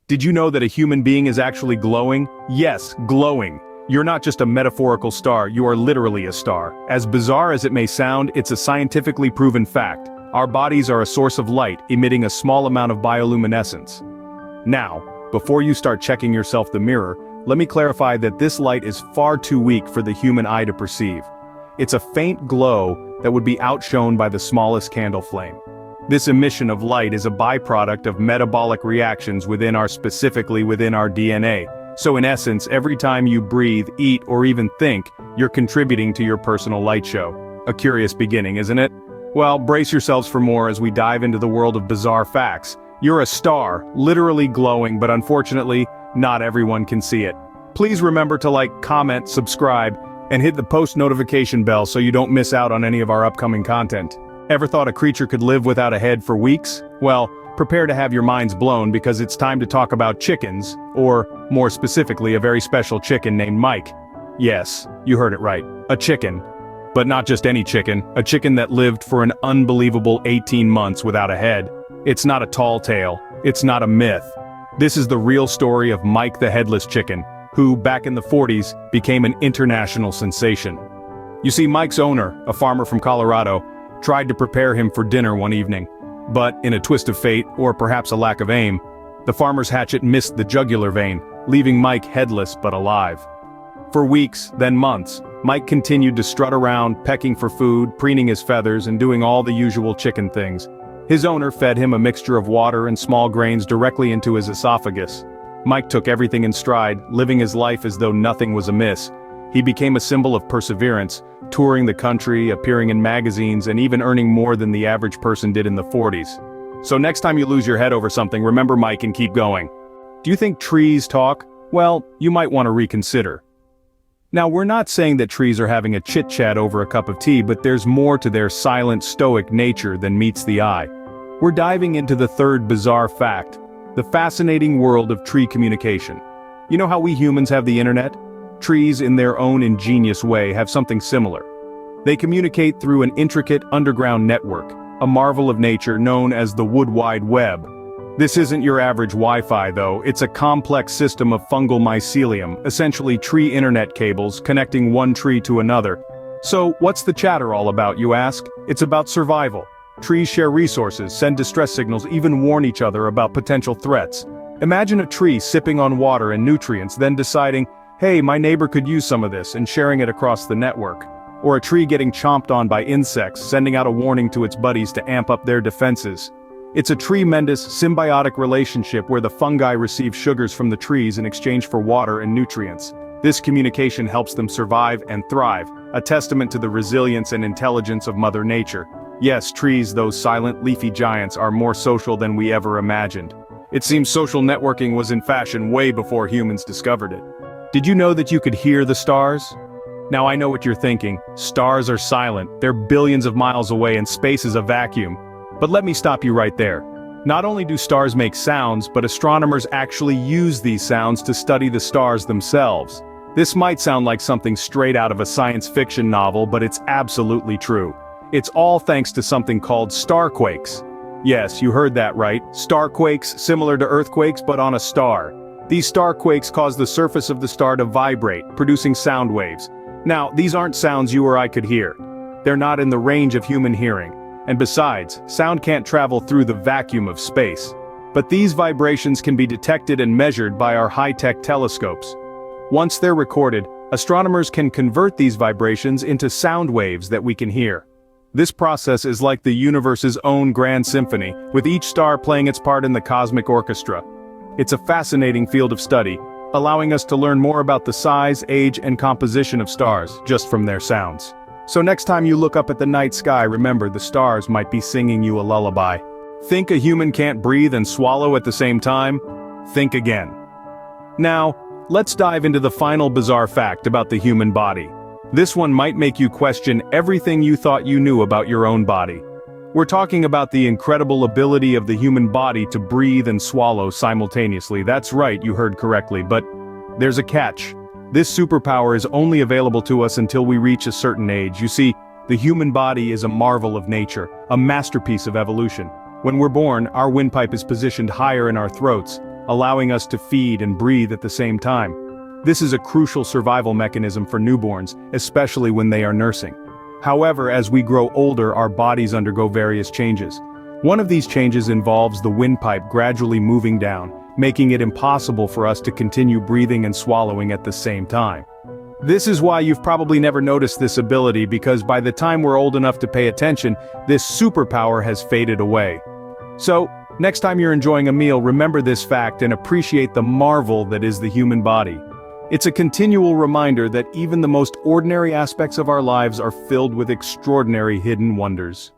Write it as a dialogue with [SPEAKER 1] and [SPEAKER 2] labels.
[SPEAKER 1] Did you know that a human being is actually glowing? Yes, glowing. You're not just a metaphorical star, you are literally a star. As bizarre as it may sound, it's a scientifically proven fact. Our bodies are a source of light, emitting a small amount of bioluminescence. Now, before you start checking yourself the mirror, let me clarify that this light is far too weak for the human eye to perceive. It's a faint glow that would be outshone by the smallest candle flame. This emission of light is a byproduct of metabolic reactions specifically within our DNA. So in essence, every time you breathe, eat, or even think, you're contributing to your personal light show. A curious beginning, isn't it? Well, brace yourselves for more as we dive into the world of bizarre facts. You're a star, literally glowing, but unfortunately, not everyone can see it. Please remember to like, comment, subscribe, and hit the post notification bell so you don't miss out on any of our upcoming content. Ever thought a creature could live without a head for weeks? Well, prepare to have your minds blown because it's time to talk about chickens, or, more specifically, a very special chicken named Mike. Yes, you heard it right, a chicken. But not just any chicken, a chicken that lived for an unbelievable 18 months without a head. It's not a tall tale, it's not a myth. This is the real story of Mike the Headless Chicken, who, back in the 40s, became an international sensation. You see, Mike's owner, a farmer from Colorado, tried to prepare him for dinner one evening. But, in a twist of fate, or perhaps a lack of aim, the farmer's hatchet missed the jugular vein, leaving Mike headless but alive. For weeks, then months, Mike continued to strut around, pecking for food, preening his feathers, and doing all the usual chicken things. His owner fed him a mixture of water and small grains directly into his esophagus. Mike took everything in stride, living his life as though nothing was amiss. He became a symbol of perseverance, touring the country, appearing in magazines, and even earning more than the average person did in the 40s. So next time you lose your head over something, remember Mike and keep going. Do you think trees talk? Well, you might want to reconsider. Now, we're not saying that trees are having a chit-chat over a cup of tea, but there's more to their silent, stoic nature than meets the eye. We're diving into the third bizarre fact, the fascinating world of tree communication. You know how we humans have the internet? Trees, in their own ingenious way, have something similar. They communicate through an intricate underground network, a marvel of nature known as the Wood Wide Web. This isn't your average Wi-Fi though, it's a complex system of fungal mycelium, essentially tree internet cables connecting one tree to another. So, what's the chatter all about, you ask? It's about survival. Trees share resources, send distress signals, even warn each other about potential threats. Imagine a tree sipping on water and nutrients, then deciding, hey, my neighbor could use some of this, and sharing it across the network. Or a tree getting chomped on by insects, sending out a warning to its buddies to amp up their defenses. It's a tremendous, symbiotic relationship where the fungi receive sugars from the trees in exchange for water and nutrients. This communication helps them survive and thrive, a testament to the resilience and intelligence of Mother Nature. Yes, trees, those silent, leafy giants, are more social than we ever imagined. It seems social networking was in fashion way before humans discovered it. Did you know that you could hear the stars? Now I know what you're thinking, stars are silent, they're billions of miles away and space is a vacuum. But let me stop you right there. Not only do stars make sounds, but astronomers actually use these sounds to study the stars themselves. This might sound like something straight out of a science fiction novel, but it's absolutely true. It's all thanks to something called starquakes. Yes, you heard that right, starquakes similar to earthquakes but on a star. These starquakes cause the surface of the star to vibrate, producing sound waves. Now, these aren't sounds you or I could hear. They're not in the range of human hearing. And besides, sound can't travel through the vacuum of space. But these vibrations can be detected and measured by our high-tech telescopes. Once they're recorded, astronomers can convert these vibrations into sound waves that we can hear. This process is like the universe's own grand symphony, with each star playing its part in the cosmic orchestra. It's a fascinating field of study, allowing us to learn more about the size, age, and composition of stars, just from their sounds. So next time you look up at the night sky, remember the stars might be singing you a lullaby. Think a human can't breathe and swallow at the same time? Think again. Now, let's dive into the final bizarre fact about the human body. This one might make you question everything you thought you knew about your own body. We're talking about the incredible ability of the human body to breathe and swallow simultaneously. That's right, you heard correctly, but there's a catch. This superpower is only available to us until we reach a certain age. You see, the human body is a marvel of nature, a masterpiece of evolution. When we're born, our windpipe is positioned higher in our throats, allowing us to feed and breathe at the same time. This is a crucial survival mechanism for newborns, especially when they are nursing. However, as we grow older, our bodies undergo various changes. One of these changes involves the windpipe gradually moving down, making it impossible for us to continue breathing and swallowing at the same time. This is why you've probably never noticed this ability, because by the time we're old enough to pay attention, this superpower has faded away. So, next time you're enjoying a meal, remember this fact and appreciate the marvel that is the human body. It's a continual reminder that even the most ordinary aspects of our lives are filled with extraordinary hidden wonders.